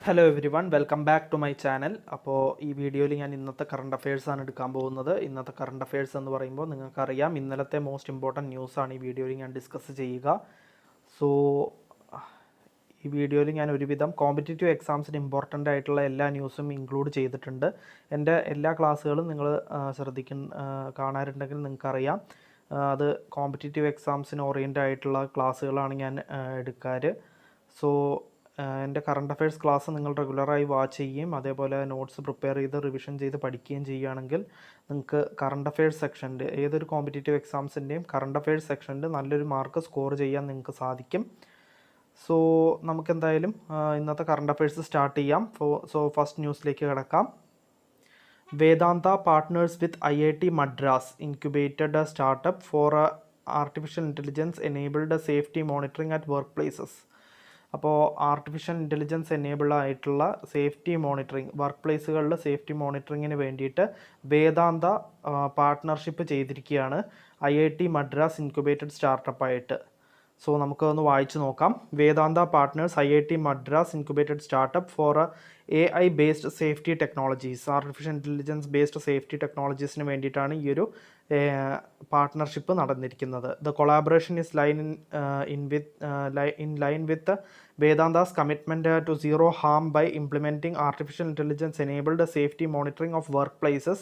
Hello everyone, welcome back to my channel. അപ്പോൾ ഈ വീഡിയോയിൽ ഞാൻ ഇന്നത്തെ കറണ്ട് അഫയേഴ്സാണ് എടുക്കാൻ പോകുന്നത്. ഇന്നത്തെ കറണ്ട് അഫയേഴ്സ് എന്ന് പറയുമ്പോൾ നിങ്ങൾക്കറിയാം, ഇന്നലത്തെ മോസ്റ്റ് ഇമ്പോർട്ടൻറ്റ് ന്യൂസാണ് ഈ വീഡിയോയിൽ ഞാൻ ഡിസ്കസ് ചെയ്യുക. സോ ഈ വീഡിയോയിൽ ഞാൻ ഒരുവിധം കോമ്പറ്റേറ്റീവ് എക്സാംസിന് ഇമ്പോർട്ടൻ്റ് ആയിട്ടുള്ള എല്ലാ ന്യൂസും ഇൻക്ലൂഡ് ചെയ്തിട്ടുണ്ട്. എൻ്റെ എല്ലാ ക്ലാസ്സുകളും നിങ്ങൾ കാണാറുണ്ടെങ്കിൽ നിങ്ങൾക്കറിയാം, അത് കോമ്പറ്റേറ്റീവ് എക്സാംസിന് ഓറിയൻ്റ് ആയിട്ടുള്ള ക്ലാസ്സുകളാണ് ഞാൻ എടുക്കാറ്. സോ എൻ്റെ കറണ്ട് അഫയേഴ്സ് ക്ലാസ് നിങ്ങൾ റെഗുലറായി വാച്ച് ചെയ്യുകയും അതേപോലെ നോട്ട്സ് പ്രിപ്പയർ ചെയ്ത് റിവിഷൻ ചെയ്ത് പഠിക്കുകയും ചെയ്യുകയാണെങ്കിൽ നിങ്ങൾക്ക് കറണ്ട് അഫയേഴ്സ് സെക്ഷനിൽ ഏതൊരു കോമ്പറ്റേറ്റീവ് എക്സാംസിൻ്റെയും കറണ്ട് അഫയേഴ്സ് സെക്ഷനിൽ നല്ലൊരു മാർക്ക് സ്കോർ ചെയ്യാൻ നിങ്ങൾക്ക് സാധിക്കും. സോ നമുക്കെന്തായാലും ഇന്നത്തെ കറണ്ട് അഫയേഴ്സ് സ്റ്റാർട്ട് ചെയ്യാം. സോ ഫസ്റ്റ് ന്യൂസിലേക്ക് കിടക്കാം. Vedanta partners with IIT Madras incubated startup for artificial intelligence enabled safety monitoring at work places. അപ്പോൾ ആർട്ടിഫിഷ്യൽ ഇൻ്റലിജൻസ് എനേബിൾ ആയിട്ടുള്ള സേഫ്റ്റി മോണിറ്ററിങ്, വർക്ക് പ്ലേസുകളിൽ സേഫ്റ്റി മോണിറ്ററിങ്ങിന് വേണ്ടിയിട്ട് വേദാന്ത പാർട്ട്ണർഷിപ്പ് ചെയ്തിരിക്കുകയാണ് IIT മദ്രാസ് ഇൻക്യുബേറ്റഡ് സ്റ്റാർട്ടപ്പായിട്ട്. സോ നമുക്കൊന്ന് വായിച്ചു നോക്കാം. Vedanta partners IIT Madras incubated startup for AI based safety technologies, artificial intelligence based safety ടെക്നോളജീസിന് വേണ്ടിയിട്ടാണ് ഈ ഒരു പാർട്ട്ണർഷിപ്പ് നടന്നിരിക്കുന്നത്. The collaboration is in line with Vedanta's commitment to zero harm by implementing artificial intelligence enabled safety monitoring of workplaces,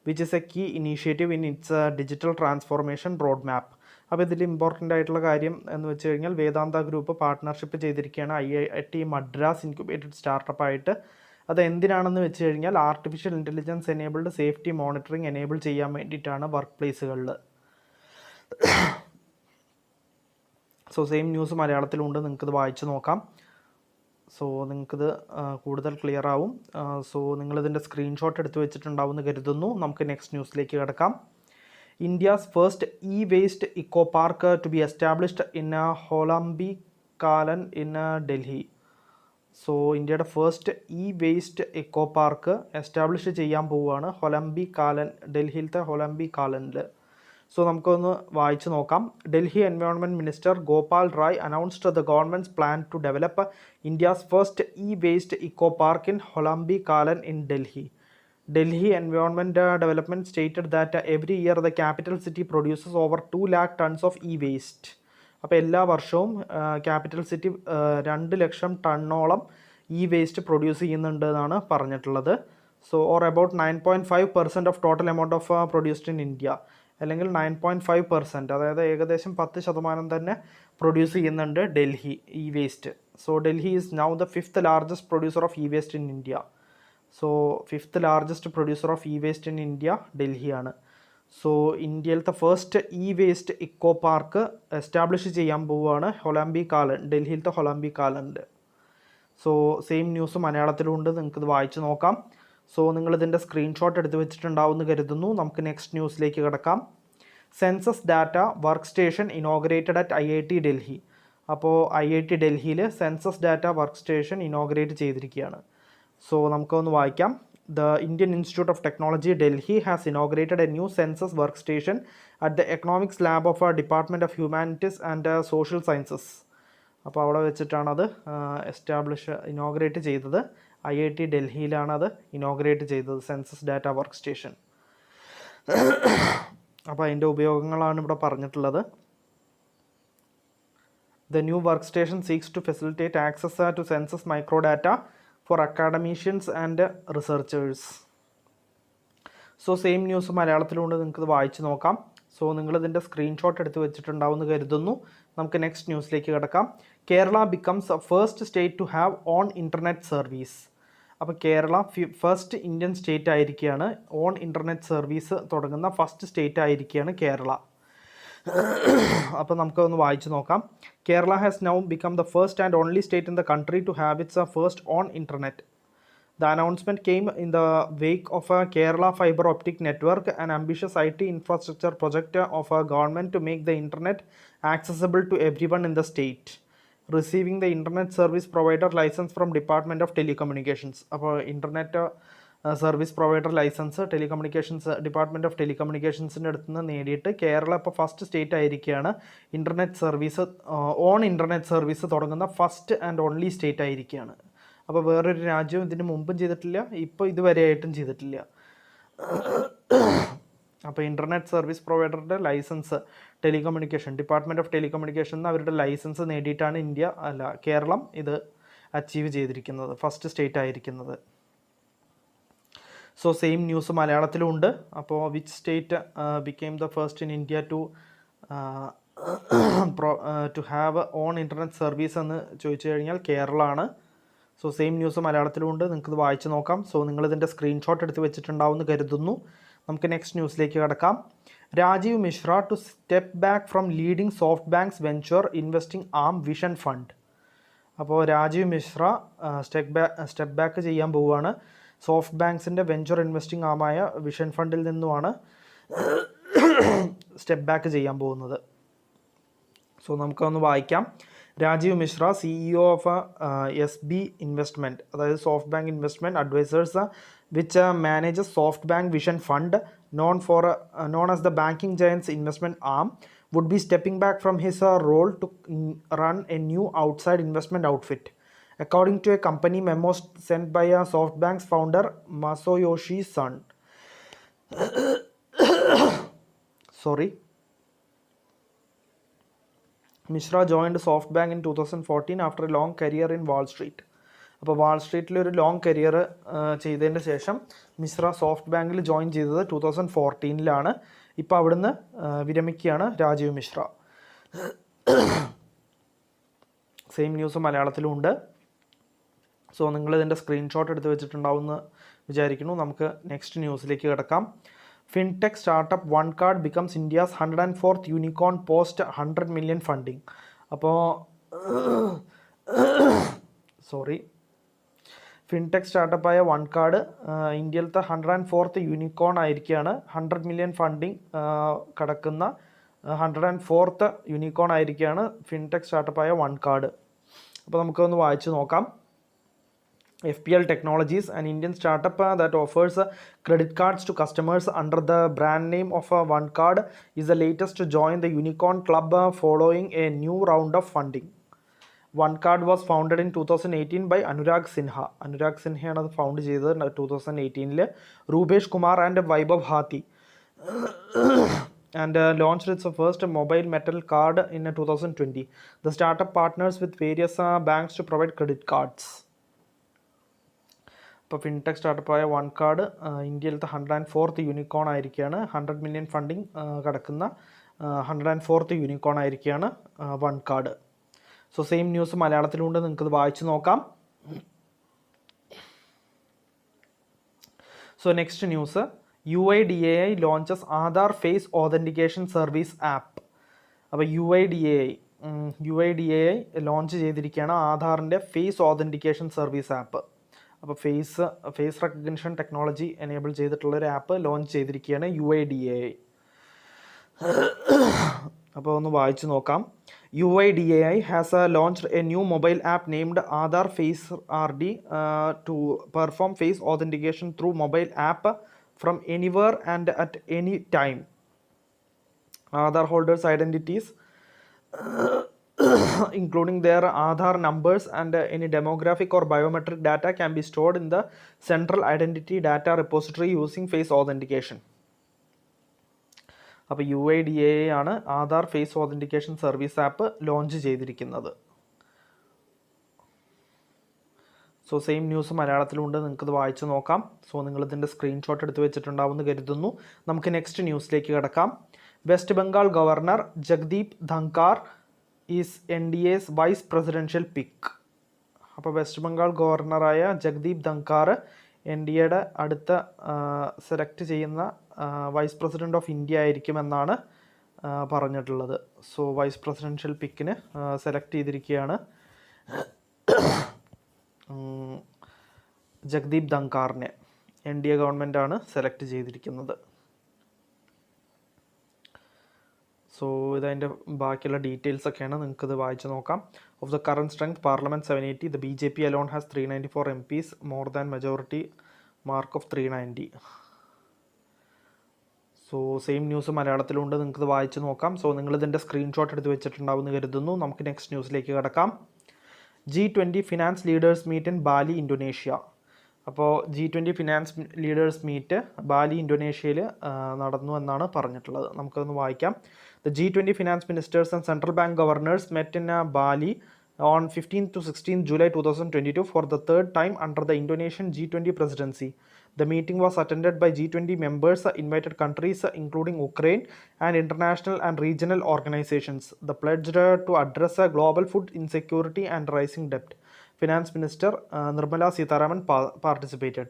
which is a key initiative in its digital transformation roadmap. അപ്പോൾ ഇതിൽ important ആയിട്ടുള്ള കാര്യം എന്ന് വെച്ച് കഴിഞ്ഞാൽ വേദാന്ത group partnership ചെയ്തിരിക്കുകയാണ് IIT Madras incubated സ്റ്റാർട്ടപ്പായിട്ട്. അത് എന്തിനാണെന്ന് വെച്ച് കഴിഞ്ഞാൽ artificial intelligence enabled safety monitoring enable ചെയ്യാൻ വേണ്ടിയിട്ടാണ് വർക്ക് പ്ലേസുകളിൽ. സോ സെയിം ന്യൂസ് മലയാളത്തിലുണ്ട്, നിങ്ങൾക്കിത് വായിച്ച് നോക്കാം. സോ നിങ്ങൾക്കിത് കൂടുതൽ ക്ലിയർ ആവും. സോ നിങ്ങളിതിൻ്റെ സ്ക്രീൻഷോട്ട് എടുത്ത് വെച്ചിട്ടുണ്ടാവുമെന്ന് കരുതുന്നു. നമുക്ക് നെക്സ്റ്റ് ന്യൂസിലേക്ക് കിടക്കാം. India's first waste eco park to be established in Holambi Kalan in Delhi. So ഇന്ത്യയുടെ first waste eco park establish ചെയ്യാൻ പോവുകയാണ് ഹൊലംബി കാലൻ, ഡൽഹിയിലത്തെ ഹൊലംബി കാലനിൽ. സോ നമുക്കൊന്ന് വായിച്ചു നോക്കാം. Delhi environment minister Gopal Rai announced the government's plan to develop India's first waste eco park in Holambi Kalan in Delhi. Delhi Environment Development stated that every year the capital city produces over 2 lakh tons of e-waste. അപ്പോൾ എല്ലാ വർഷവും capital city 2 lakh ടണ്ണോളം waste produce ചെയ്യുന്നുണ്ട് എന്നാണ് പറഞ്ഞിട്ടുള്ളത്. So or about 9.5% of total amount of produced in India, അല്ലെങ്കിൽ 9.5%, അതായത് ഏകദേശം 10% തന്നെ പ്രൊഡ്യൂസ് ചെയ്യുന്നുണ്ട് Delhi waste. So Delhi is now the 5th largest producer of waste in India. So 5th largest producer of waste in India ഡൽഹിയാണ്. So ഇന്ത്യയിലത്തെ first waste eco park establish ചെയ്യാൻ പോവുകയാണ് ഹൊളംബി കാലൻ, ഡൽഹിയിലത്തെ ഹൊളംബി കാലനിൽ. സോ സെയിം ന്യൂസ് മലയാളത്തിലുണ്ട്, നിങ്ങൾക്കിത് വായിച്ച് നോക്കാം. സോ നിങ്ങളിതിൻ്റെ സ്ക്രീൻഷോട്ട് എടുത്ത് വെച്ചിട്ടുണ്ടാവുമെന്ന് കരുതുന്നു. നമുക്ക് നെക്സ്റ്റ് ന്യൂസിലേക്ക് കിടക്കാം. Census data work station inaugurated at IIT Delhi. അപ്പോൾ IIT ഡൽഹിയിൽ census data work station inaugurate ചെയ്തിരിക്കുകയാണ്. സോ നമുക്കൊന്ന് വായിക്കാം. The Indian Institute of Technology, Delhi has inaugurated a new census workstation at the Economics Lab of Department of Humanities and Social Sciences. അപ്പോൾ അവിടെ വെച്ചിട്ടാണ് അത് inaugurate ചെയ്തത്. IIT ഡൽഹിയിലാണ് അത് ഇനോഗ്രേറ്റ് ചെയ്തത്, സെൻസസ് ഡാറ്റ വർക്ക് സ്റ്റേഷൻ. അപ്പോൾ അതിൻ്റെ ഉപയോഗങ്ങളാണ് ഇവിടെ പറഞ്ഞിട്ടുള്ളത്. The new workstation seeks to facilitate access to census microdata for academicians and researchers. So same news മലയാളത്തിലുണ്ട്, നിങ്ങൾക്കിത് വായിച്ച് നോക്കാം. സോ നിങ്ങളിതിൻ്റെ സ്ക്രീൻഷോട്ട് എടുത്ത് വെച്ചിട്ടുണ്ടാവുമെന്ന് കരുതുന്നു. നമുക്ക് നെക്സ്റ്റ് ന്യൂസിലേക്ക് കിടക്കാം. Kerala becomes first state to have own internet service. അപ്പോൾ കേരള ഫസ്റ്റ് ഇന്ത്യൻ സ്റ്റേറ്റ് ആയിരിക്കുകയാണ്, ഓൺ ഇൻ്റർനെറ്റ് സർവീസ് തുടങ്ങുന്ന ഫസ്റ്റ് സ്റ്റേറ്റ് ആയിരിക്കുകയാണ് കേരള. അപ്പോൾ നമുക്കൊന്ന് വായിച്ചു നോക്കാം. Kerala has now become the first and only state in the country to have its first own internet. The announcement came in the wake of Kerala fibre optic network, an ambitious IT infrastructure project of a government to make the internet accessible to everyone in the state, receiving the internet service provider license from Department of Telecommunications. അപ്പോൾ internet service provider license department of ടെലികമ്മ്യൂണിക്കേഷൻസിൻ്റെ അടുത്ത് നിന്ന് നേടിയിട്ട് കേരള ഇപ്പോൾ first state ആയിരിക്കുകയാണ് internet service തുടങ്ങുന്ന first and only state ആയിരിക്കുകയാണ്. അപ്പോൾ വേറൊരു രാജ്യവും ഇതിന് മുമ്പും ചെയ്തിട്ടില്ല, ഇപ്പോൾ ഇതുവരെയായിട്ടും ചെയ്തിട്ടില്ല. അപ്പോൾ ഇൻ്റർനെറ്റ് സർവീസ് പ്രൊവൈഡറുടെ ലൈസൻസ് ഡിപ്പാർട്ട്മെൻറ്റ് ഓഫ് ടെലികമ്മ്യൂണിക്കേഷൻ അവരുടെ ലൈസൻസ് നേടിയിട്ടാണ് കേരളം ഇത് അച്ചീവ് ചെയ്തിരിക്കുന്നത്, ഫസ്റ്റ് സ്റ്റേറ്റ് ആയിരിക്കുന്നത്. സോ സെയിം ന്യൂസ് മലയാളത്തിലും ഉണ്ട്. അപ്പോൾ which state became the first in India to have own internet service എന്ന് ചോദിച്ചു കഴിഞ്ഞാൽ കേരളമാണ്. സോ സെയിം ന്യൂസ് മലയാളത്തിലും ഉണ്ട്, നിങ്ങൾക്കിത് വായിച്ച് നോക്കാം. സോ നിങ്ങളിതിൻ്റെ സ്ക്രീൻഷോട്ട് എടുത്ത് വെച്ചിട്ടുണ്ടാവുമെന്ന് കരുതുന്നു. നമുക്ക് നെക്സ്റ്റ് ന്യൂസിലേക്ക് കടക്കാം. Rajeev Mishra to step back from leading SoftBank's venture investing arm vision fund. അപ്പോൾ രാജീവ് മിശ്ര സ്റ്റെപ്പ് ബാക്ക് ചെയ്യാൻ പോവുകയാണ്. സോഫ്റ്റ് ബാങ്ക്സിൻ്റെ വെഞ്ചർ ഇൻവെസ്റ്റിംഗ് ആമായ വിഷൻ ഫണ്ടിൽ നിന്നുമാണ് സ്റ്റെപ്പ് ബാക്ക് ചെയ്യാൻ പോകുന്നത്. സോ നമുക്കൊന്ന് വായിക്കാം. Rajeev Mishra, CEO of SB investment, അതായത് SoftBank investment advisers which manages SoftBank vision fund known as the banking giant's investment arm, would be stepping back from his role to run a new outside investment outfit. According to a company memo sent by SoftBank's founder Masayoshi Son. Mishra joined SoftBank in 2014 after a long career in Wall Street. അപ്പോൾ വാൾ സ്ട്രീറ്റിലൊരു long career ചെയ്തതിൻ്റെ ശേഷം Mishra soft ബാങ്കിൽ join ചെയ്തത് 2014 ഇപ്പോൾ അവിടുന്ന് വിരമിക്കുകയാണ് Rajeev Mishra. Same news മലയാളത്തിലും ഉണ്ട്. So നിങ്ങളിതിൻ്റെ screenshot എടുത്ത് വെച്ചിട്ടുണ്ടാവുമെന്ന് വിചാരിക്കുന്നു. നമുക്ക് നെക്സ്റ്റ് ന്യൂസിലേക്ക് കിടക്കാം. Fintech startup OneCard becomes India's 104th unicorn post 100 million ഫണ്ടിങ്. അപ്പോൾ ഫിൻടെക് സ്റ്റാർട്ടപ്പായ വൺ കാർഡ് ഇന്ത്യയിലത്തെ 104th യൂണിക്കോൺ ആയിരിക്കുകയാണ്. 100 million ഫണ്ടിങ് കടക്കുന്ന 104th യൂണിക്കോൺ ആയിരിക്കുകയാണ് ഫിൻടെക് സ്റ്റാർട്ടപ്പായ വൺ കാർഡ്. അപ്പോൾ നമുക്കൊന്ന് വായിച്ച് നോക്കാം. FPL Technologies, an Indian startup that offers credit cards to customers under the brand name of OneCard, is the latest to join the Unicorn Club following a new round of funding. OneCard was founded in 2018 by Anurag Sinha. Anurag Sinha ആണ് അത് found ചെയ്തത് 2018. Rupesh Kumar and Vaibhav Hathi. And launched its first mobile metal card in 2020. The startup partners with various banks to provide credit cards. ഇപ്പോൾ fintech സ്റ്റാർട്ടപ്പായ one card ഇന്ത്യയിലത്തെ 104th unicorn ആയിരിക്കുകയാണ്. 100 million funding കടക്കുന്ന 104th unicorn ആയിരിക്കുകയാണ് one card. So same news മലയാളത്തിലുണ്ട്, നിങ്ങൾക്കത് വായിച്ച് നോക്കാം. So next news, UIDAI launches Aadhaar face authentication service app. അപ്പോൾ UIDAI ലോഞ്ച് ചെയ്തിരിക്കുകയാണ് ആധാറിൻ്റെ ഫേസ് ഓതൻറ്റിക്കേഷൻ സർവീസ് ആപ്പ്. അപ്പോൾ ഫേസ് റെക്കഗ്നിഷൻ ടെക്നോളജി എനേബിൾ ചെയ്തിട്ടുള്ളൊരു ആപ്പ് ലോഞ്ച് ചെയ്തിരിക്കുകയാണ് UIDAI. അപ്പോൾ ഒന്ന് വായിച്ച് നോക്കാം. UIDAI has launched a new mobile app named Aadhaar Face RD to perform face authentication through mobile app from anywhere and at any time. Aadhaar holders' identities including their Aadhaar numbers and any demographic or biometric data can be stored in the central identity data repository using face authentication. അപ്പോൾ UIDAI ആണ് Aadhaar face authentication service app launch ചെയ്തിരിക്കുന്നത്. So same news മലയാളത്തിലുണ്ട്, നിങ്ങൾക്കത് വായിച്ച് നോക്കാം. So നിങ്ങളിതിൻ്റെ screenshot എടുത്ത് വെച്ചിട്ടുണ്ടാവുമെന്ന് കരുതുന്നു. നമുക്ക് നെക്സ്റ്റ് ന്യൂസിലേക്ക് കിടക്കാം. West Bengal governor Jagdeep Dhankhar is NDA's vice presidential pick. അപ്പോൾ വെസ്റ്റ് ബംഗാൾ ഗവർണറായ ജഗ്ദീപ് ധങ്കാർ NDAയുടെ അടുത്ത സെലക്ട് ചെയ്യുന്ന വൈസ് പ്രസിഡൻറ്റ് ഓഫ് ഇന്ത്യ ആയിരിക്കുമെന്നാണ് പറഞ്ഞിട്ടുള്ളത്. സോ വൈസ് പ്രസിഡൻഷ്യൽ പിക്കിന് സെലക്ട് ചെയ്തിരിക്കുകയാണ് ജഗ്ദീപ് ധങ്കാറിനെ. NDA ഗവൺമെൻറ്റാണ് സെലക്ട് ചെയ്തിരിക്കുന്നത്. സോ ഇതതിൻ്റെ ബാക്കിയുള്ള ഡീറ്റെയിൽസ് ഒക്കെയാണ്, നിങ്ങൾക്കിത് വായിച്ച് നോക്കാം. Of the current strength parliament 780, the BJP alone has 394 MPs, more than majority mark of 390. So same news മലയാളത്തിലുണ്ട്, നിങ്ങൾക്കിത് വായിച്ച് നോക്കാം. സോ നിങ്ങളിതിൻ്റെ സ്ക്രീൻഷോട്ട് എടുത്ത് വെച്ചിട്ടുണ്ടാവുമെന്ന് കരുതുന്നു. നമുക്ക് നെക്സ്റ്റ് ന്യൂസിലേക്ക് കിടക്കാം. G20 finance leaders meet in Bali Indonesia. അപ്പോൾ G20 finance leaders meet Bali ഇന്തോനേഷ്യയിൽ നടന്നു എന്നാണ് പറഞ്ഞിട്ടുള്ളത്. നമുക്കൊന്ന് വായിക്കാം. The G20 finance ministers and central bank governors met in Bali on 15th to 16th July 2022 for the third time under the Indonesian G20 presidency. The meeting was attended by G20 members, invited countries including Ukraine, and international and regional organizations. The pledged to address global food insecurity and rising debt. Finance Minister Nirmala Sitharaman participated.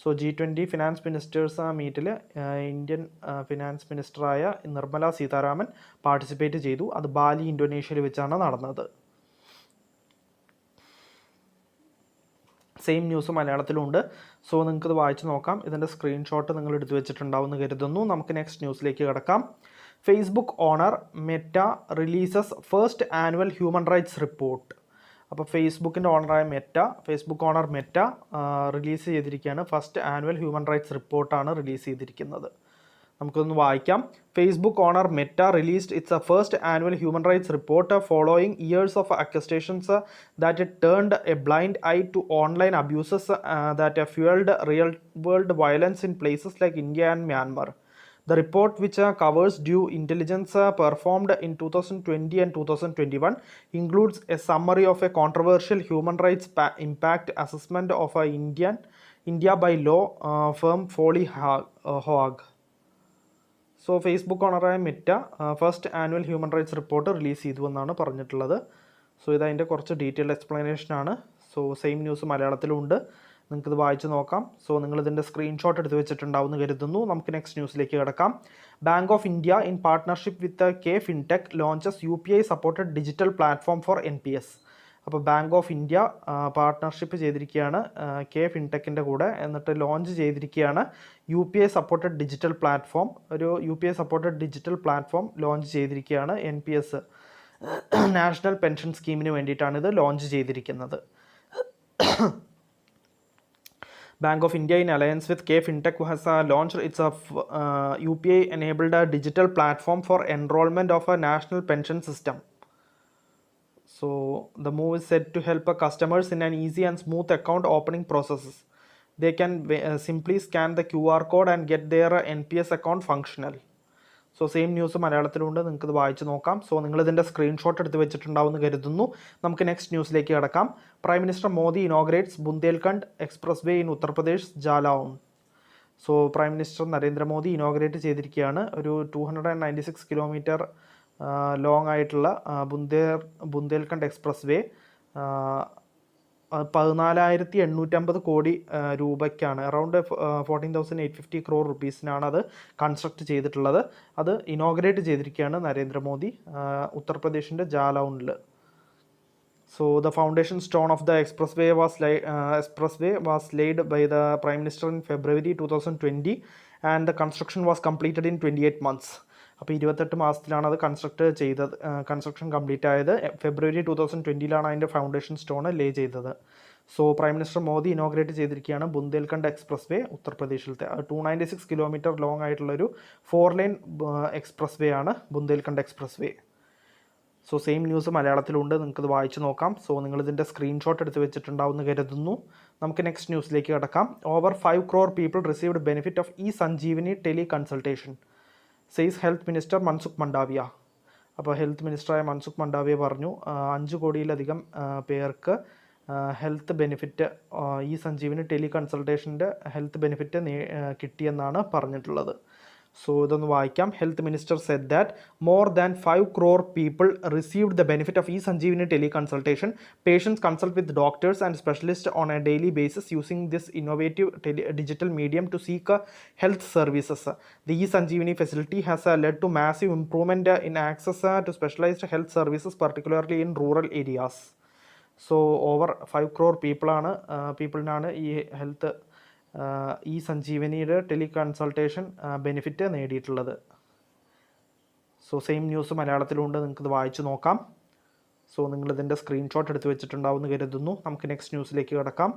So G20 finance ministers മീറ്റിൽ Indian finance മിനിസ്റ്ററായ Nirmala Sitharaman participate ചെയ്തു. അത് ബാലി ഇന്തോനേഷ്യയിൽ വെച്ചാണ് നടന്നത്. Same news മലയാളത്തിലുണ്ട്. So നിങ്ങൾക്കത് വായിച്ച് നോക്കാം. ഇതിൻ്റെ സ്ക്രീൻഷോട്ട് നിങ്ങൾ എടുത്തു വെച്ചിട്ടുണ്ടാവുമെന്ന് കരുതുന്നു. നമുക്ക് നെക്സ്റ്റ് ന്യൂസിലേക്ക് കിടക്കാം. Facebook owner Meta releases first annual human rights report. അപ്പോൾ ഫേസ്ബുക്കിൻ്റെ ഓണറായ ഫേസ്ബുക്ക് ഓണർ മെറ്റ റിലീസ് ചെയ്തിരിക്കുകയാണ്. ഫസ്റ്റ് ആനുവൽ ഹ്യൂമൻ റൈറ്റ്സ് റിപ്പോർട്ടാണ് റിലീസ് ചെയ്തിരിക്കുന്നത്. നമുക്കൊന്ന് വായിക്കാം. Facebook owner Meta released its first annual human rights report following years of accusations that it turned a blind eye to online abuses that fuelled real world violence in places like India and Myanmar. The report, which covers due intelligence performed in 2020 and 2021, includes a summary of a controversial human rights impact assessment of India by law firm Foley Haag. So, Facebook ഓണറായ Meta first annual human rights report release ചെയ്തു എന്നാണ് പറഞ്ഞിട്ടുള്ളത്. So ഇതതിൻ്റെ കുറച്ച് detailed എക്സ്പ്ലനേഷനാണ്. So same news മലയാളത്തിലുണ്ട്. നിങ്ങൾക്കിത് വായിച്ച് നോക്കാം. സോ നിങ്ങളിതിൻ്റെ സ്ക്രീൻഷോട്ട് എടുത്ത് വെച്ചിട്ടുണ്ടാവുമെന്ന് കരുതുന്നു. നമുക്ക് നെക്സ്റ്റ് ന്യൂസിലേക്ക് കിടക്കാം. Bank of India in partnership with K fintech launches UPI supported digital platform for NPS. അപ്പോൾ ബാങ്ക് ഓഫ് ഇന്ത്യ പാർട്ട്ണർഷിപ്പ് ചെയ്തിരിക്കുകയാണ് കെ ഫിൻടെക്കിൻ്റെ കൂടെ. എന്നിട്ട് ലോഞ്ച് ചെയ്തിരിക്കുകയാണ് UPI സപ്പോർട്ടഡ് ഡിജിറ്റൽ പ്ലാറ്റ്ഫോം. ഒരു UPI supported digital platform launch ചെയ്തിരിക്കുകയാണ്. NPS national pension സ്കീമിന് വേണ്ടിയിട്ടാണ് ഇത് launch ചെയ്തിരിക്കുന്നത്. Bank of India in alliance with K Fintech has launched its UPI-enabled digital platform for enrollment of a national pension system. So the move is said to help customers in an easy and smooth account opening processes. They can simply scan the QR code and get their NPS account functional. So same news മലയാളത്തിലുണ്ട്. നിങ്ങൾക്കത് വായിച്ച് നോക്കാം. So നിങ്ങളിതിൻ്റെ screenshot എടുത്ത് വെച്ചിട്ടുണ്ടാവുമെന്ന് കരുതുന്നു. നമുക്ക് next ന്യൂസിലേക്ക് കിടക്കാം. Prime minister Modi ഇനോഗ്രേറ്റ്സ് Bundelkhand express way in Uttar Pradesh ജാലൗൺ. So prime minister Narendra Modi inaugurate ചെയ്തിരിക്കുകയാണ് ഒരു 296 കിലോമീറ്റർ ലോങ് ആയിട്ടുള്ള ബുന്ദേൽഖണ്ഡ് എക്സ്പ്രസ് വേ. 14,850 കോടി രൂപയ്ക്കാണ്, അറൗണ്ട് 14,850 crore റുപ്പീസിനാണ് അത് കൺസ്ട്രക്ട് ചെയ്തിട്ടുള്ളത്. അത് ഇനോഗ്രേറ്റ് ചെയ്തിരിക്കുകയാണ് Narendra Modi ഉത്തർപ്രദേശിൻ്റെ ജാലൗണിൽ. So the foundation stone of the expressway was laid by the Prime Minister in February 2020 and the construction was completed in 28 months. അപ്പോൾ 28 മാസത്തിലാണ് അത് കൺസ്ട്രക്ഷൻ കംപ്ലീറ്റ് ആയത്. ഫെബ്രുവരി 2020 അതിൻ്റെ ഫൗണ്ടേഷൻ സ്റ്റോൺ ലേ ചെയ്തത്. So prime minister Modi inaugurate ചെയ്തിരിക്കുകയാണ് Bundelkhand expressway ഉത്തർപ്രദേശിലത്തെ. 296 kilometre long ആയിട്ടുള്ളൊരു 4 line expressway ആണ് Bundelkhand expressway. So same news മലയാളത്തിലുണ്ട്. നിങ്ങൾക്കത് വായിച്ച് നോക്കാം. സോ നിങ്ങളിതിൻ്റെ സ്ക്രീൻഷോട്ട് എടുത്ത് വെച്ചിട്ടുണ്ടാവുമെന്ന് കരുതുന്നു. നമുക്ക് നെക്സ്റ്റ് ന്യൂസിലേക്ക് കിടക്കാം. Over 5 crore people received benefit of e-Sanjeevani teleconsultation says health minister Mansukh Mandaviya. അപ്പോൾ ഹെൽത്ത് മിനിസ്റ്ററായ മൻസുഖ് മണ്ഡാവിയ പറഞ്ഞു 5 കോടിയിലധികം പേർക്ക് ഹെൽത്ത് ബെനിഫിറ്റ് e-Sanjeevani ടെലി കൺസൾട്ടേഷൻ്റെ ഹെൽത്ത് ബെനിഫിറ്റ് കിട്ടിയെന്നാണ് പറഞ്ഞിട്ടുള്ളത്. സോ ഇതൊന്ന് വായിക്കാം. Health minister said that more than 5 crore people received the benefit of e-Sanjeevani teleconsultation. Patients consult with doctors and specialists on a daily basis using this innovative digital medium to seek health services. The e-Sanjeevani facility has led to massive improvement in access to specialized health services, particularly in rural areas. So over 5 crore peopleനാണ് ഈ health e-Sanjeevaniയുടെ teleconsultation benefit നേടിയിട്ടുള്ളത്. So same news മലയാളത്തിലുണ്ട്. നിങ്ങൾക്കിത് വായിച്ച് നോക്കാം. So നിങ്ങളിതിൻ്റെ screenshot എടുത്ത് വെച്ചിട്ടുണ്ടാവുമെന്ന് കരുതുന്നു. നമുക്ക് നെക്സ്റ്റ് ന്യൂസിലേക്ക് കിടക്കാം.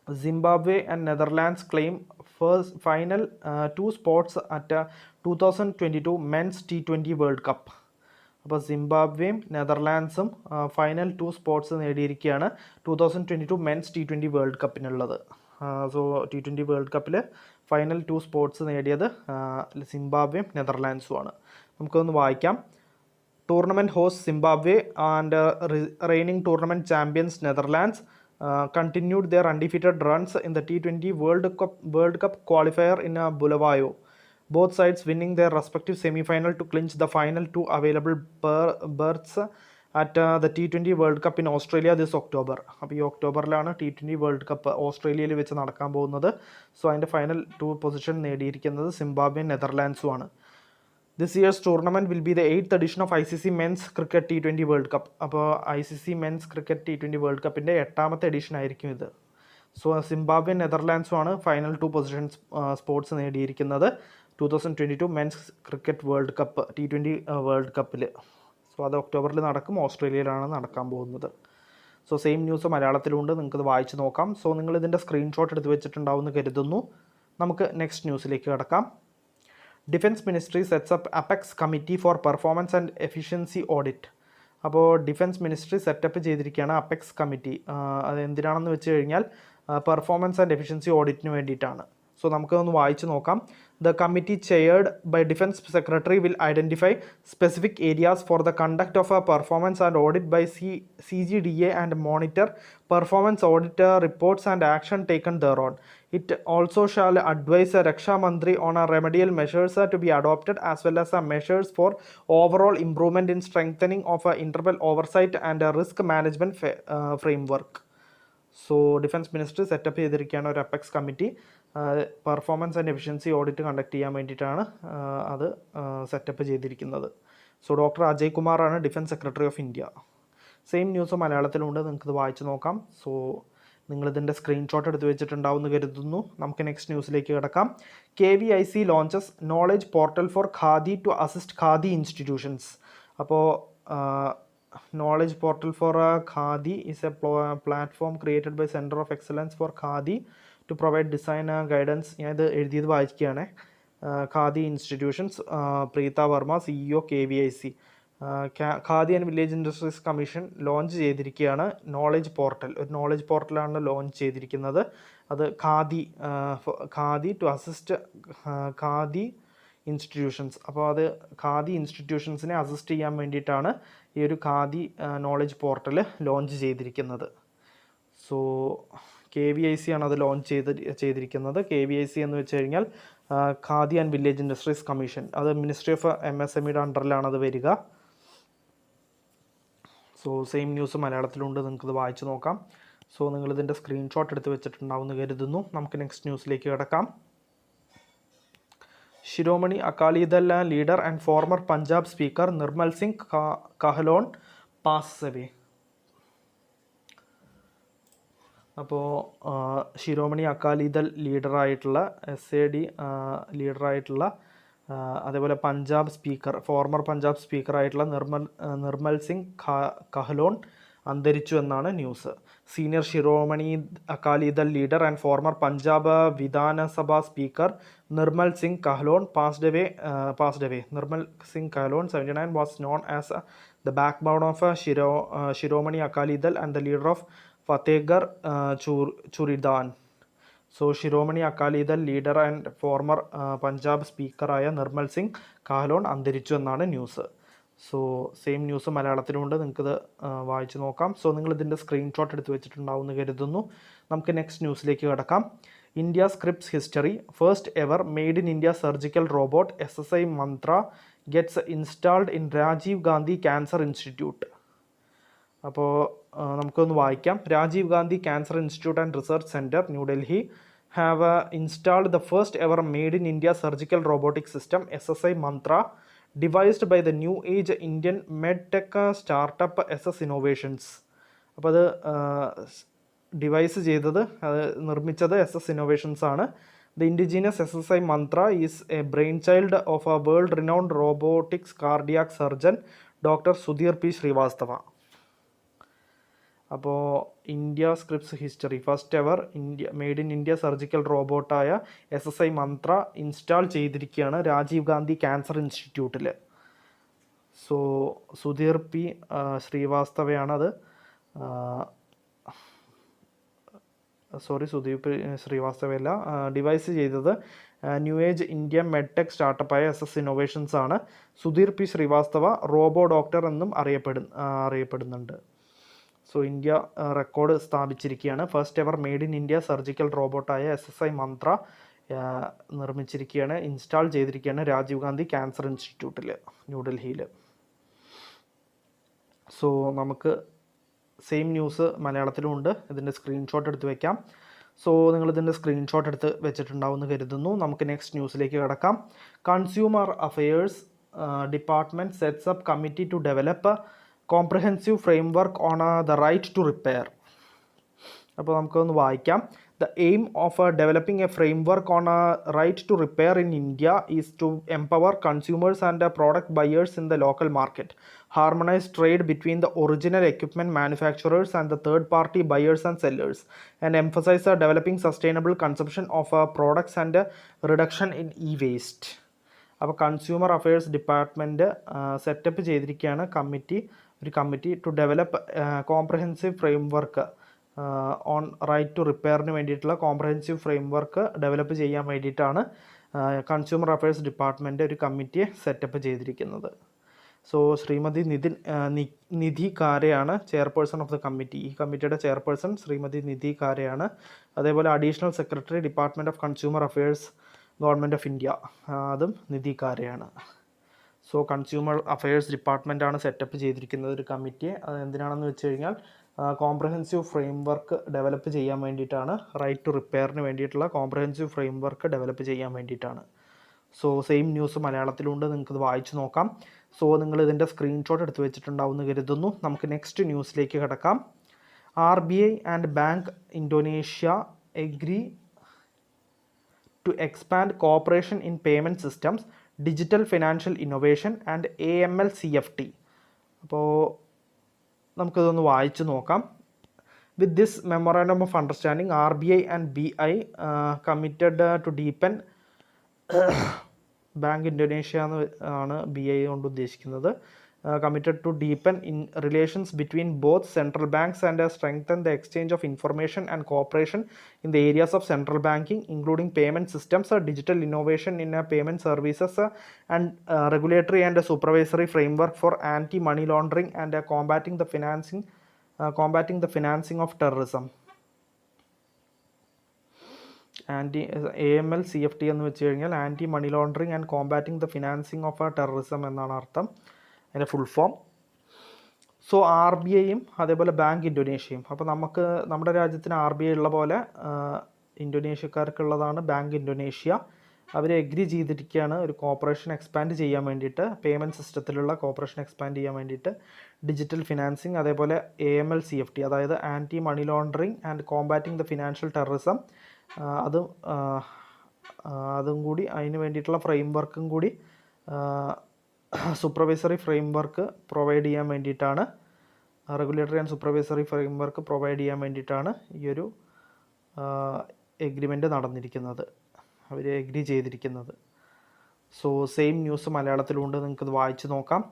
Zimbabwe and Netherlands claim final 2 spots at 2022 Men's T20 World Cup. അപ്പോൾ സിംബാബ്വേയും നെതർലാൻഡ്സും ഫൈനൽ 2 സ്പോട്ട്സ് നേടിയിരിക്കുകയാണ് 2022 മെൻസ് T20 വേൾഡ് കപ്പിനുള്ളത്. സോ T20 വേൾഡ് കപ്പിൽ ഫൈനൽ 2 സ്പോട്ട്സ് നേടിയത് സിംബാബ്വേയും നെതർലാൻഡ്സുമാണ്. നമുക്കൊന്ന് വായിക്കാം. Tournament host Zimbabwe and reigning tournament champions Netherlands continued their undefeated runs in the T20 World Cup qualifier in Bulawayo. Both sides winning their respective semi-final to clinch the final 2 available berths at the T20 World Cup in Australia this October. അപ്പോൾ ഈ ഒക്ടോബറിലാണ് T20 world cup ഓസ്ട്രേലിയയിൽ വെച്ച് നടക്കാൻ പോകുന്നത്. So അതിൻ്റെ final 2 position നേടിയിരിക്കുന്നത് സിംബാബ്വേയും നെതർലാൻഡ്സുമാണ്. This year's tournament will be the 8th edition of ICC Men's Cricket T20 World Cup. അപ്പോൾ ICC Men's Cricket T20 world കപ്പിൻ്റെ 8ാമത്തെ എഡിഷൻ ആയിരിക്കും ഇത്. സോ സിംബാബ്വെ നെതർലാൻഡ്സുമാണ് ഫൈനൽ 2 പൊസിഷൻസ് സ്പോട്ട്സ് നേടിയിരിക്കുന്നത് 2022 men's cricket world cup T20 world കപ്പിൽ. So അത് ഒക്ടോബറിൽ നടക്കും, ഓസ്ട്രേലിയയിലാണ് നടക്കാൻ പോകുന്നത്. സോ സെയിം ന്യൂസ് മലയാളത്തിലുണ്ട്, നിങ്ങൾക്കത് വായിച്ച് നോക്കാം. സോ നിങ്ങളിതിൻ്റെ സ്ക്രീൻഷോട്ട് എടുത്ത് വെച്ചിട്ടുണ്ടാവുമെന്ന് കരുതുന്നു. നമുക്ക് നെക്സ്റ്റ് ന്യൂസിലേക്ക് കിടക്കാം. Defence ministry sets up apex committee for performance and efficiency audit. അപ്പോൾ ഡിഫൻസ് മിനിസ്ട്രി സെറ്റപ്പ് ചെയ്തിരിക്കുകയാണ് അപെക്സ് കമ്മിറ്റി. അത് എന്തിനാണെന്ന് വെച്ച് കഴിഞ്ഞാൽ പെർഫോമൻസ് ആൻഡ് എഫിഷ്യൻസി ഓഡിറ്റിന് വേണ്ടിയിട്ടാണ്. സോ നമുക്കൊന്ന് വായിച്ച് നോക്കാം. The committee chaired by Defense Secretary will identify specific areas for the conduct of a performance and audit by CGDA and monitor performance audit reports and action taken thereon. It also shall advise Raksha Mantri on remedial measures to be adopted as well as measures for overall improvement in strengthening of interval oversight and risk management framework. So defence minister set up ചെയ്തിരിക്കുകയാണ് ഒരു apex committee. Performance and efficiency audit conduct ചെയ്യാൻ വേണ്ടിയിട്ടാണ് അത് set up ചെയ്തിരിക്കുന്നത്. So doctor Ajay കുമാറാണ് defence secretary of India. Same news മലയാളത്തിലുണ്ട്, നിങ്ങൾക്കിത് വായിച്ച് നോക്കാം. സോ നിങ്ങളിതിൻ്റെ സ്ക്രീൻഷോട്ട് എടുത്ത് വെച്ചിട്ടുണ്ടാവുമെന്ന് കരുതുന്നു. നമുക്ക് നെക്സ്റ്റ് ന്യൂസിലേക്ക് കിടക്കാം. KVIC launches knowledge portal for khadi to assist khadi institutions. അപ്പോൾ Knowledge portal for Khadi is a platform created by Center of Excellence for Khadi to provide design guidance. ഞാൻ ഇത് എഴുതിയത് വായിക്കുകയാണ്. Khadi institutions, Preetha Varma, CEO KVIC. Khadi and Village Industries Commission launch ചെയ്തിരിക്കുകയാണ് knowledge portal. ഒരു knowledge പോർട്ടലാണ് launch ചെയ്തിരിക്കുന്നത്. അത് khadi to assist khadi institutions. അപ്പോൾ അത് ഖാദി ഇൻസ്റ്റിറ്റ്യൂഷൻസിനെ അസിസ്റ്റ് ചെയ്യാൻ വേണ്ടിയിട്ടാണ് ഈ ഒരു ഖാദി നോളജ് പോർട്ടൽ ലോഞ്ച് ചെയ്തിരിക്കുന്നത്. സോ KVIC ആണ് അത് ലോഞ്ച് ചെയ്തിരിക്കുന്നത്. KVIC എന്ന് വെച്ച് കഴിഞ്ഞാൽ Khadi and Village Industries Commission. അത് മിനിസ്ട്രി ഓഫ് MSMEയുടെ അണ്ടറിലാണ് അത് വരിക. സോ സെയിം ന്യൂസ് മലയാളത്തിലുണ്ട്, നിങ്ങൾക്കത് വായിച്ച് നോക്കാം. സോ നിങ്ങളിതിൻ്റെ സ്ക്രീൻഷോട്ട് എടുത്ത് വെച്ചിട്ടുണ്ടാവുമെന്ന് കരുതുന്നു. നമുക്ക് നെക്സ്റ്റ് ന്യൂസിലേക്ക് കിടക്കാം. Shiromani Akali Dal leader and former Punjab speaker Nirmal Singh കഹ്ലോൺ pass away. അപ്പോൾ ശിരോമണി അകാലിദൾ ലീഡറായിട്ടുള്ള SAD ലീഡറായിട്ടുള്ള അതേപോലെ പഞ്ചാബ് സ്പീക്കർ, ഫോർമർ പഞ്ചാബ് സ്പീക്കറായിട്ടുള്ള നിർമ്മൽ സിംഗ് കഹ്ലോൺ അന്തരിച്ചു എന്നാണ് news. Senior Shiromani Akali Dal leader and former Punjab വിധാനസഭ speaker Nirmal Singh കഹ്ലോൺ passed away. Nirmal Singh കഹ്ലോൺ 79 was known as the backbone of Shiromani Akali-Dal and the leader of Fatehgarh Churidan. So Shiromani Akali Dal leader and former Punjab സ്പീക്കറായ Nirmal Singh കഹ്ലോൺ അന്തരിച്ചു എന്നാണ് news. So same news മലയാളത്തിലുണ്ട്, നിങ്ങൾക്കിത് വായിച്ച് നോക്കാം. So നിങ്ങളിതിൻ്റെ screenshot എടുത്ത് വെച്ചിട്ടുണ്ടാവുമെന്ന് കരുതുന്നു. നമുക്ക് next ന്യൂസിലേക്ക് കിടക്കാം. India scripts history, first ever made in India surgical robot SSI Mantra gets installed in Rajiv Gandhi Cancer Institute. അപ്പോൾ നമുക്കൊന്ന് വായിക്കാം. Rajiv Gandhi Cancer Institute and Research Centre New Delhi have installed the first ever made in India surgical robotic system SSI Mantra devised by the new age Indian medtech startup SS Innovations. അപ്പോൾ അത് device ചെയ്തത്, അത് നിർമ്മിച്ചത് SS Innovations ആണ്. The indigenous SSI mantra is a brainchild of a world-renowned robotics cardiac surgeon Dr. Sudhir P. Srivastava. അപ്പോൾ India scripts history, first ever made in India surgical റോബോട്ടായ SSI Mantra install ചെയ്തിരിക്കുകയാണ് Rajiv Gandhi cancer ഇൻസ്റ്റിറ്റ്യൂട്ടിൽ. So Sudhir P ശ്രീവാസ്തവയാണത്. Sudhir P ശ്രീവാസ്തവയല്ല, devise ചെയ്തത് new age India medtech സ്റ്റാർട്ടപ്പായ SS innovations ആണ്. Sudhir P Srivastava robo doctor എന്നും അറിയപ്പെടുന്നുണ്ട്. സോ ഇന്ത്യ റെക്കോർഡ് സ്ഥാപിച്ചിരിക്കുകയാണ്. First ever made in India surgical റോബോട്ടായ SSI മന്ത്ര നിർമ്മിച്ചിരിക്കുകയാണ്, ഇൻസ്റ്റാൾ ചെയ്തിരിക്കുകയാണ് രാജീവ് ഗാന്ധി ക്യാൻസർ ഇൻസ്റ്റിറ്റ്യൂട്ടിൽ ന്യൂഡൽഹിയിൽ. സോ നമുക്ക് സെയിം ന്യൂസ് മലയാളത്തിലും ഉണ്ട്. ഇതിൻ്റെ സ്ക്രീൻഷോട്ട് എടുത്ത് വെക്കാം. സോ നിങ്ങളിതിൻ്റെ സ്ക്രീൻഷോട്ട് എടുത്ത് വെച്ചിട്ടുണ്ടാവുമെന്ന് കരുതുന്നു. നമുക്ക് നെക്സ്റ്റ് ന്യൂസിലേക്ക് കിടക്കാം. Consumer affairs department sets up committee to develop comprehensive framework on the right to repair. അപ്പോൾ നമുക്കൊന്ന് വായിക്കാം. The aim of developing a framework on a right to repair in India is to empower consumers and product buyers in the local market, harmonize trade between the original equipment manufacturers and the third-party buyers and sellers, and emphasize developing sustainable consumption of products and reduction in e-waste. അപ്പോൾ consumer affairs department set up ചെയ്തിരിക്കുകയാണ് ഒരു committee to develop comprehensive framework on right to റിപ്പയറിന് വേണ്ടിയിട്ടുള്ള comprehensive framework develop ചെയ്യാൻ വേണ്ടിയിട്ടാണ് consumer affairs department ഒരു കമ്മിറ്റിയെ set up ചെയ്തിരിക്കുന്നത്. സോ ശ്രീമതി നിധി കാരയാണ് ചെയർപേഴ്സൺ ഓഫ് ദ കമ്മിറ്റി. ഈ കമ്മിറ്റിയുടെ ചെയർപേഴ്സൺ ശ്രീമതി നിധി കാരയാണ്. അതേപോലെ additional secretary department of consumer affairs government of India, അതും നിധി കാരയാണ്. സോ കൺസ്യൂമർ അഫയേഴ്സ് ഡിപ്പാർട്ട്മെൻറ്റാണ് സെറ്റപ്പ് ചെയ്തിരിക്കുന്നത് ഒരു കമ്മിറ്റിയെ. അത് എന്തിനാണെന്ന് വെച്ച് കഴിഞ്ഞാൽ കോംപ്രഹെൻസീവ് ഫ്രെയിംവർക്ക് ഡെവലപ്പ് ചെയ്യാൻ വേണ്ടിയിട്ടാണ്, റൈറ്റ് ടു റിപ്പയറിന് വേണ്ടിയിട്ടുള്ള കോംപ്രഹെൻസീവ് ഫ്രെയിംവർക്ക് ഡെവലപ്പ് ചെയ്യാൻ വേണ്ടിയിട്ടാണ്. സോ സെയിം ന്യൂസ് മലയാളത്തിലുണ്ട്, നിങ്ങൾക്കത് വായിച്ച് നോക്കാം. സോ നിങ്ങൾ ഇതിൻ്റെ സ്ക്രീൻഷോട്ട് എടുത്ത് വെച്ചിട്ടുണ്ടാവുമെന്ന് കരുതുന്നു. നമുക്ക് നെക്സ്റ്റ് ന്യൂസിലേക്ക് കിടക്കാം. RBI and Bank Indonesia agree to expand cooperation in payment systems, digital financial innovation and AML-CFT. അപ്പോൾ നമുക്കിതൊന്ന് വായിച്ച് നോക്കാം. With this memorandum of understanding RBI and BI committed to deepen, Bank Indonesia ആണ് BI കൊണ്ട് ഉദ്ദേശിക്കുന്നത്, committed to deepen in relations between both central banks and strengthen the exchange of information and cooperation in the areas of central banking, including payment systems, digital innovation in payment services, and regulatory and supervisory framework for anti-money laundering and combating the financing of terrorism. AML-CFT എന്ന് വെച്ച് കഴിഞ്ഞാൽ anti money laundering and combating the financing of terrorism എന്നാണ് അർത്ഥം, അതിൻ്റെ full form. So RBIയും അതേപോലെ bank ഇൻഡോനേഷ്യയും. അപ്പോൾ നമ്മുടെ രാജ്യത്തിന് RBI ഉള്ള പോലെ ഇൻഡോനേഷ്യക്കാർക്കുള്ളതാണ് ബാങ്ക് ഇൻഡോനേഷ്യ. അവർ എഗ്രി ചെയ്തിരിക്കുകയാണ് ഒരു കോപ്പറേഷൻ എക്സ്പാൻഡ് ചെയ്യാൻ വേണ്ടിയിട്ട്, പേയ്മെൻറ്റ് സിസ്റ്റത്തിലുള്ള കോപ്പറേഷൻ എക്സ്പാൻഡ് ചെയ്യാൻ വേണ്ടിയിട്ട്, ഡിജിറ്റൽ ഫിനാൻസിങ്, അതേപോലെ AML-CFT അതായത് anti money laundering and combating the financial terrorism, അതും കൂടി അതിന് വേണ്ടിയിട്ടുള്ള ഫ്രെയിംവർക്കും കൂടി സൂപ്പർവൈസറി ഫ്രെയിംവർക്ക് പ്രൊവൈഡ് ചെയ്യാൻ വേണ്ടിയിട്ടാണ്, regulatory and supervisory framework provide ചെയ്യാൻ വേണ്ടിയിട്ടാണ് ഈ ഒരു എഗ്രിമെൻ്റ് നടന്നിരിക്കുന്നത്, അവർ എഗ്രി ചെയ്തിരിക്കുന്നത്. സോ സെയിം ന്യൂസ് മലയാളത്തിലുണ്ട്, നിങ്ങൾക്കത് വായിച്ച് നോക്കാം.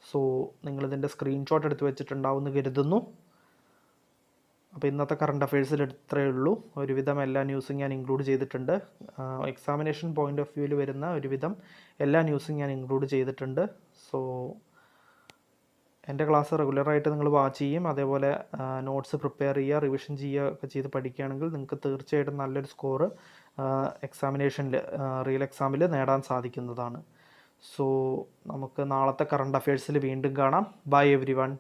സോ നിങ്ങളിതിൻ്റെ സ്ക്രീൻഷോട്ട് എടുത്ത് വെച്ചിട്ടുണ്ടാവുമെന്ന് കരുതുന്നു. അപ്പോൾ ഇന്നത്തെ കറണ്ട് അഫയേഴ്സിൽ ഇത്രയേ ഉള്ളൂ. ഒരുവിധം എല്ലാ ന്യൂസും ഞാൻ ഇൻക്ലൂഡ് ചെയ്തിട്ടുണ്ട്. എക്സാമിനേഷൻ പോയിൻ്റ് ഓഫ് വ്യൂവിൽ വരുന്ന ഒരുവിധം എല്ലാ ന്യൂസും ഞാൻ ഇൻക്ലൂഡ് ചെയ്തിട്ടുണ്ട്. സോ എൻ്റെ ക്ലാസ് റെഗുലറായിട്ട് നിങ്ങൾ വാച്ച് ചെയ്യും, അതേപോലെ നോട്ട്സ് പ്രിപ്പയർ ചെയ്യുക, റിവിഷൻ ചെയ്യുക ഒക്കെ ചെയ്ത് പഠിക്കുകയാണെങ്കിൽ നിങ്ങൾക്ക് തീർച്ചയായിട്ടും നല്ലൊരു സ്കോറ് എക്സാമിനേഷനിൽ, റിയൽ എക്സാമിൽ നേടാൻ സാധിക്കുന്നതാണ്. സോ നമുക്ക് നാളത്തെ കറണ്ട് അഫയേഴ്സിൽ വീണ്ടും കാണാം. Bye every one.